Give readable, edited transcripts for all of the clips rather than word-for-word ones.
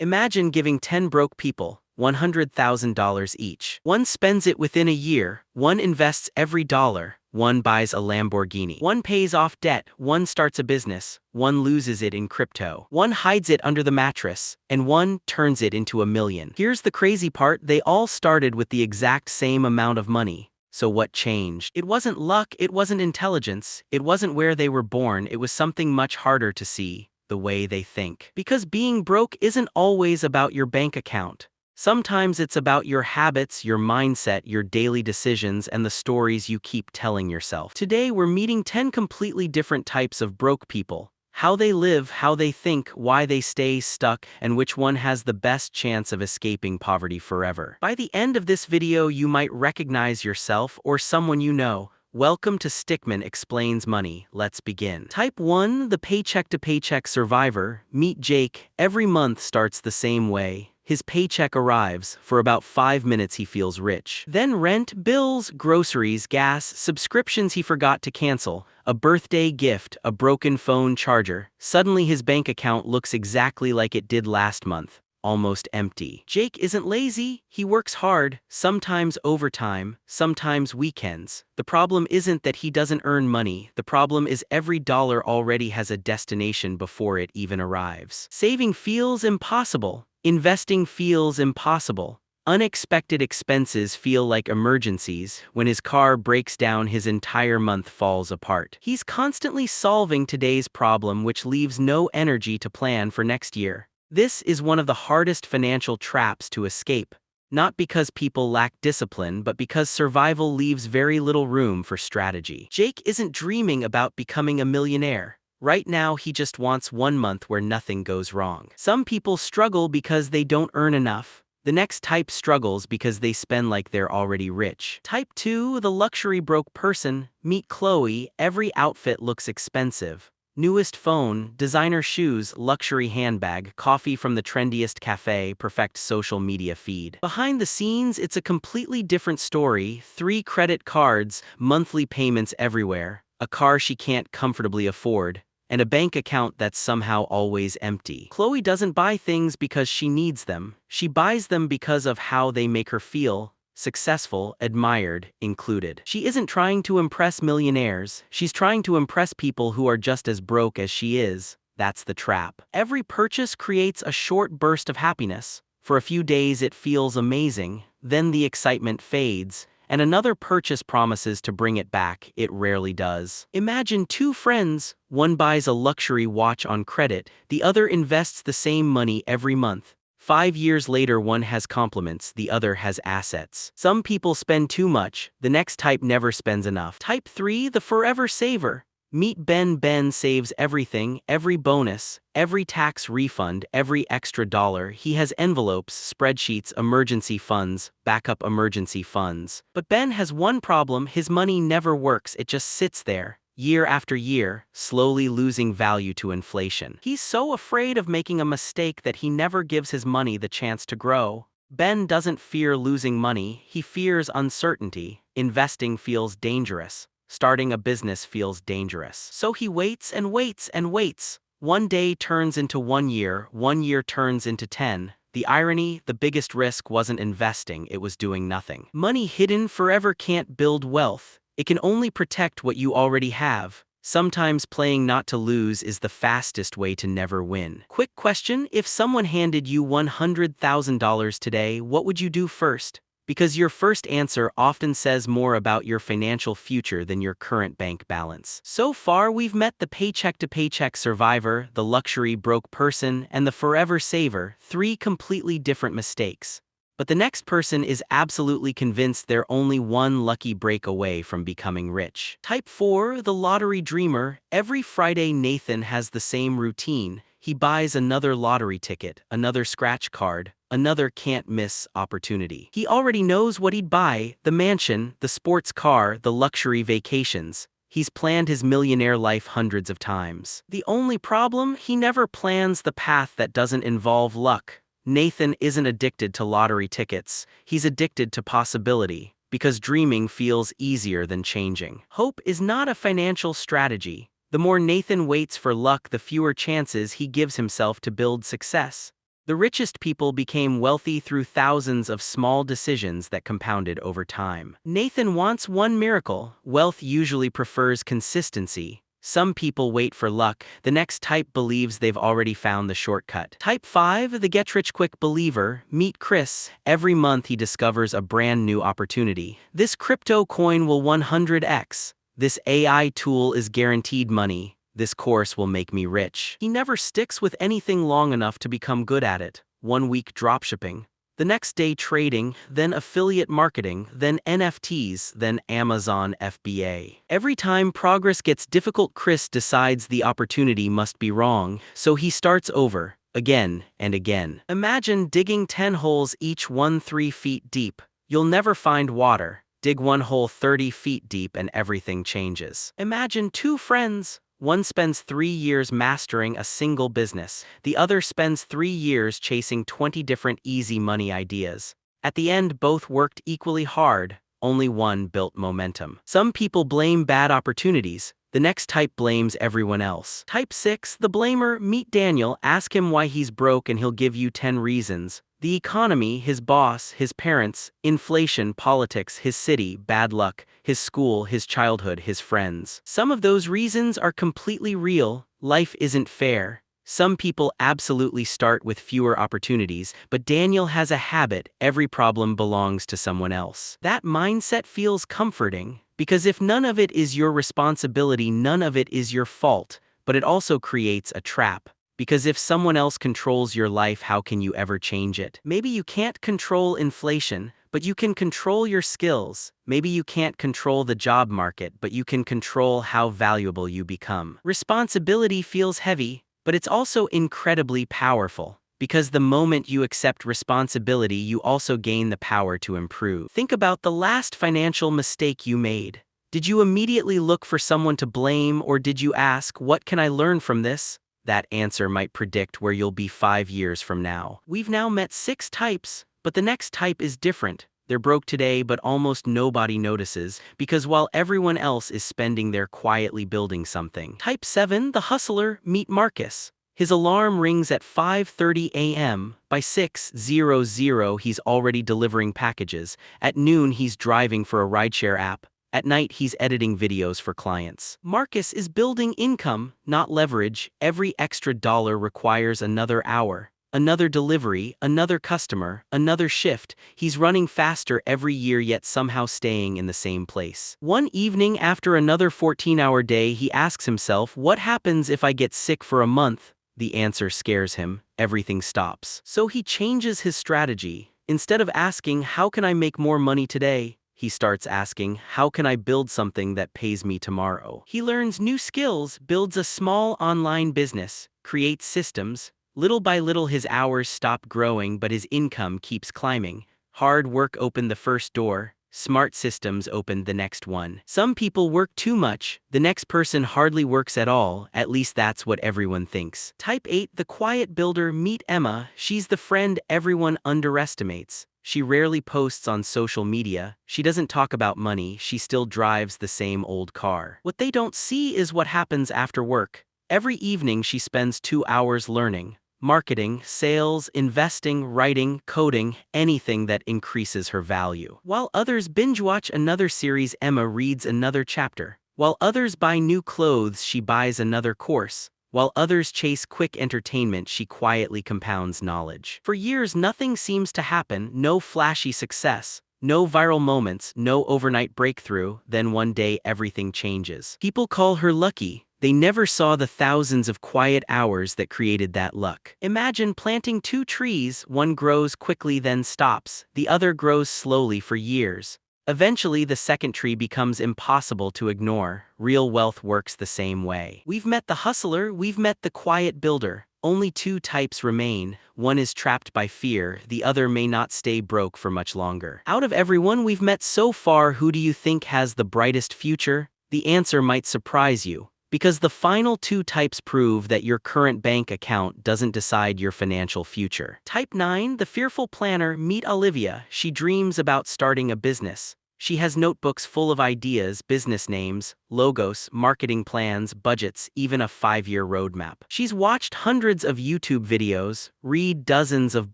Imagine giving 10 broke people $100,000 each. One spends it within a year, one invests every dollar, one buys a Lamborghini. One pays off debt, one starts a business, one loses it in crypto. One hides it under the mattress, and one turns it into $1 million. Here's the crazy part, they all started with the exact same amount of money. So what changed? It wasn't luck, it wasn't intelligence, it wasn't where they were born, it was something much harder to see: the way they think. Because being broke isn't always about your bank account. Sometimes it's about your habits, your mindset, your daily decisions, and the stories you keep telling yourself. Today we're meeting 10 completely different types of broke people. How they live, how they think, why they stay stuck, and which one has the best chance of escaping poverty forever. By the end of this video you might recognize yourself or someone you know. Welcome to Stickman Explains Money. Let's begin. Type 1, the paycheck-to-paycheck survivor. Meet Jake. Every month starts the same way. His paycheck arrives. For about 5 minutes he feels rich. Then rent, bills, groceries, gas, subscriptions he forgot to cancel, a birthday gift, a broken phone charger. Suddenly his bank account looks exactly like it did last month. Almost empty. Jake isn't lazy, he works hard, sometimes overtime, sometimes weekends. The problem isn't that he doesn't earn money, the problem is every dollar already has a destination before it even arrives. Saving feels impossible. Investing feels impossible. Unexpected expenses feel like emergencies. When his car breaks down, his entire month falls apart. He's constantly solving today's problem, which leaves no energy to plan for next year. This is one of the hardest financial traps to escape, not because people lack discipline, but because survival leaves very little room for strategy. Jake isn't dreaming about becoming a millionaire. Right now, he just wants 1 month where nothing goes wrong. Some people struggle because they don't earn enough. The next type struggles because they spend like they're already rich. Type 2, the luxury broke person. Meet Chloe. Every outfit looks expensive. Newest phone, designer shoes, luxury handbag, coffee from the trendiest cafe, perfect social media feed. Behind the scenes, it's a completely different story. 3 credit cards, monthly payments everywhere, a car she can't comfortably afford, and a bank account that's somehow always empty. Chloe doesn't buy things because she needs them. She buys them because of how they make her feel: successful, admired, included. She isn't trying to impress millionaires. She's trying to impress people who are just as broke as she is. That's the trap. Every purchase creates a short burst of happiness. For a few days it feels amazing, then the excitement fades, and another purchase promises to bring it back. It rarely does. Imagine 2 friends. One buys a luxury watch on credit, the other invests the same money every month. 5 years later, one has compliments, the other has assets. Some people spend too much, the next type never spends enough. Type 3, the forever saver. Meet Ben. Ben saves everything, every bonus, every tax refund, every extra dollar. He has envelopes, spreadsheets, emergency funds, backup emergency funds. But Ben has one problem: his money never works, it just sits there, year after year, slowly losing value to inflation. He's so afraid of making a mistake that he never gives his money the chance to grow. Ben doesn't fear losing money, he fears uncertainty. Investing feels dangerous. Starting a business feels dangerous. So he waits and waits and waits. 1 day turns into 1 year, 1 year turns into 10. The irony: the biggest risk wasn't investing, it was doing nothing. Money hidden forever can't build wealth. It can only protect what you already have. Sometimes playing not to lose is the fastest way to never win. Quick question: if someone handed you $100,000 today, what would you do first? Because your first answer often says more about your financial future than your current bank balance. So far, we've met the paycheck-to-paycheck survivor, the luxury broke person, and the forever saver, 3 completely different mistakes. But the next person is absolutely convinced they're only one lucky break away from becoming rich. Type 4, the lottery dreamer. Every Friday, Nathan has the same routine. He buys another lottery ticket, another scratch card, another can't-miss opportunity. He already knows what he'd buy: the mansion, the sports car, the luxury vacations. He's planned his millionaire life hundreds of times. The only problem: he never plans the path that doesn't involve luck. Nathan isn't addicted to lottery tickets, he's addicted to possibility, because dreaming feels easier than changing. Hope is not a financial strategy. The more Nathan waits for luck, the fewer chances he gives himself to build success. The richest people became wealthy through thousands of small decisions that compounded over time. Nathan wants one miracle. Wealth usually prefers consistency. Some people wait for luck. The next type believes they've already found the shortcut. Type 5, the get-rich-quick believer. Meet Chris. Every month he discovers a brand new opportunity. This crypto coin will 100x. This AI tool is guaranteed money. This course will make me rich. He never sticks with anything long enough to become good at it. 1 week dropshipping, the next day trading, then affiliate marketing, then NFTs, then Amazon FBA. Every time progress gets difficult, Chris decides the opportunity must be wrong, so he starts over, again and again. Imagine digging 10 holes, each one 3 feet deep. You'll never find water. Dig one hole 30 feet deep and everything changes. Imagine two friends. One spends 3 years mastering a single business. The other spends 3 years chasing 20 different easy money ideas. At the end, both worked equally hard. Only one built momentum. Some people blame bad opportunities. The next type blames everyone else. Type 6, the blamer. Meet Daniel. Ask him why he's broke and he'll give you 10 reasons. The economy, his boss, his parents, inflation, politics, his city, bad luck, his school, his childhood, his friends. Some of those reasons are completely real. Life isn't fair. Some people absolutely start with fewer opportunities, but Daniel has a habit: every problem belongs to someone else. That mindset feels comforting, because if none of it is your responsibility, none of it is your fault, but it also creates a trap. Because if someone else controls your life, how can you ever change it? Maybe you can't control inflation, but you can control your skills. Maybe you can't control the job market, but you can control how valuable you become. Responsibility feels heavy, but it's also incredibly powerful. Because the moment you accept responsibility, you also gain the power to improve. Think about the last financial mistake you made. Did you immediately look for someone to blame, or did you ask, what can I learn from this? That answer might predict where you'll be 5 years from now. We've now met 6 types, but the next type is different. They're broke today, but almost nobody notices, because while everyone else is spending, they're quietly building something. Type 7, the hustler. Meet Marcus. His alarm rings at 5:30 a.m. By 6:00, he's already delivering packages. At noon, he's driving for a rideshare app. At night, he's editing videos for clients. Marcus is building income, not leverage. Every extra dollar requires another hour, another delivery, another customer, another shift. He's running faster every year, yet somehow staying in the same place. One evening, after another 14-hour day, he asks himself, what happens if I get sick for a month? The answer scares him. Everything stops. So he changes his strategy. Instead of asking, how can I make more money today? He starts asking, how can I build something that pays me tomorrow? He learns new skills, builds a small online business, creates systems. Little by little, his hours stop growing, but his income keeps climbing. Hard work opened the first door. Smart systems opened the next one. Some people work too much. The next person hardly works at all. At least that's what everyone thinks. Type 8, the quiet builder. Meet Emma. She's the friend everyone underestimates. She rarely posts on social media. She doesn't talk about money. She still drives the same old car. What they don't see is what happens after work. Every evening she spends 2 hours learning. Marketing, sales, investing, writing, coding, anything that increases her value. While others binge-watch another series, Emma reads another chapter. While others buy new clothes, she buys another course. While others chase quick entertainment, she quietly compounds knowledge. For years, nothing seems to happen. No flashy success, no viral moments, no overnight breakthrough. Then one day, everything changes. People call her lucky. They never saw the thousands of quiet hours that created that luck. Imagine planting 2 trees. One grows quickly, then stops. The other grows slowly for years. Eventually, the second tree becomes impossible to ignore. Real wealth works the same way. We've met the hustler, we've met the quiet builder. Only 2 types remain. One is trapped by fear, the other may not stay broke for much longer. Out of everyone we've met so far, who do you think has the brightest future? The answer might surprise you, because the final 2 types prove that your current bank account doesn't decide your financial future. Type 9, the fearful planner. Meet Olivia. She dreams about starting a business. She has notebooks full of ideas, business names, logos, marketing plans, budgets, even a 5-year roadmap. She's watched hundreds of YouTube videos, read dozens of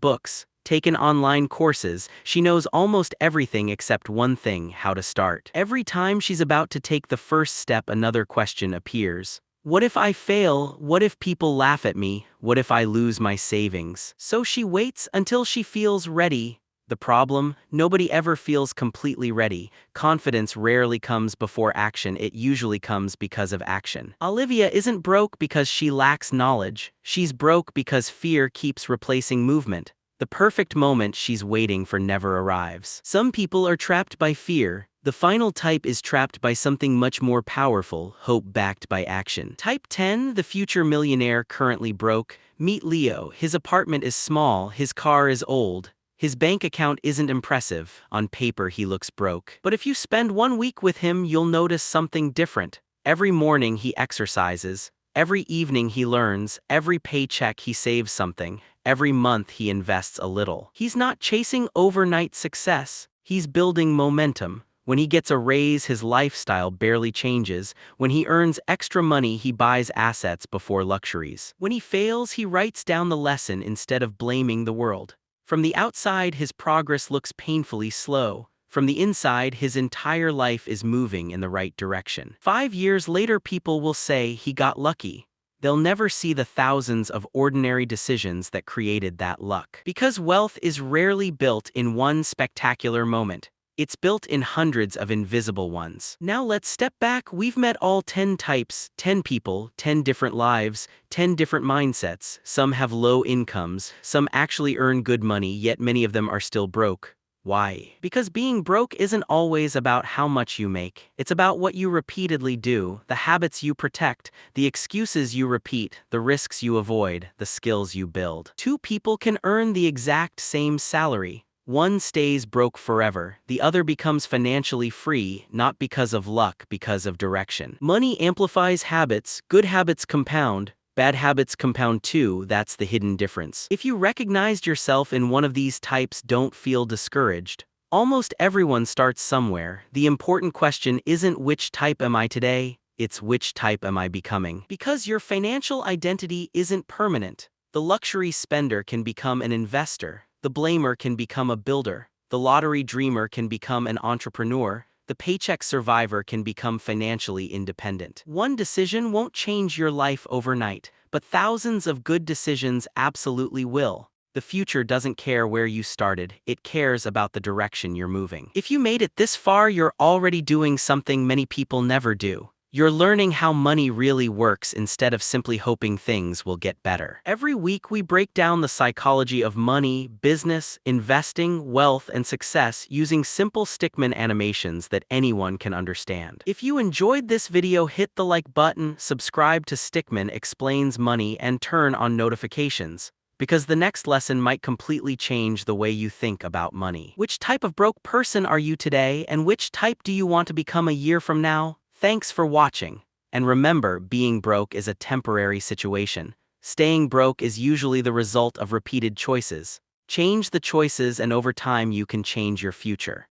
books, taken online courses. She knows almost everything except one thing: how to start. Every time she's about to take the first step, another question appears. What if I fail? What if people laugh at me? What if I lose my savings? So she waits until she feels ready. The problem? Nobody ever feels completely ready. Confidence rarely comes before action, it usually comes because of action. Olivia isn't broke because she lacks knowledge. She's broke because fear keeps replacing movement. The perfect moment she's waiting for never arrives. Some people are trapped by fear. The final type is trapped by something much more powerful: hope backed by action. Type 10, the future millionaire currently broke. Meet Leo. His apartment is small, his car is old. His bank account isn't impressive. On paper, he looks broke. But if you spend 1 week with him, you'll notice something different. Every morning he exercises. Every evening he learns. Every paycheck he saves something. Every month he invests a little. He's not chasing overnight success. He's building momentum. When he gets a raise, his lifestyle barely changes. When he earns extra money, he buys assets before luxuries. When he fails, he writes down the lesson instead of blaming the world. From the outside, his progress looks painfully slow. From the inside, his entire life is moving in the right direction. 5 years later, people will say he got lucky. They'll never see the thousands of ordinary decisions that created that luck. Because wealth is rarely built in one spectacular moment. It's built in hundreds of invisible ones. Now let's step back. We've met all 10 types, 10 people, 10 different lives, 10 different mindsets. Some have low incomes, some actually earn good money, yet many of them are still broke. Why? Because being broke isn't always about how much you make. It's about what you repeatedly do, the habits you protect, the excuses you repeat, the risks you avoid, the skills you build. 2 people can earn the exact same salary. One stays broke forever, the other becomes financially free, not because of luck, because of direction. Money amplifies habits, good habits compound, bad habits compound too. That's the hidden difference. If you recognized yourself in one of these types, don't feel discouraged. Almost everyone starts somewhere. The important question isn't which type am I today, it's which type am I becoming. Because your financial identity isn't permanent. The luxury spender can become an investor. The blamer can become a builder. The lottery dreamer can become an entrepreneur. The paycheck survivor can become financially independent. One decision won't change your life overnight, but thousands of good decisions absolutely will. The future doesn't care where you started, it cares about the direction you're moving. If you made it this far, you're already doing something many people never do. You're learning how money really works instead of simply hoping things will get better. Every week we break down the psychology of money, business, investing, wealth, and success using simple Stickman animations that anyone can understand. If you enjoyed this video, hit the like button, subscribe to Stickman Explains Money, and turn on notifications, because the next lesson might completely change the way you think about money. Which type of broke person are you today, and which type do you want to become a year from now? Thanks for watching. And remember, being broke is a temporary situation. Staying broke is usually the result of repeated choices. Change the choices, and over time you can change your future.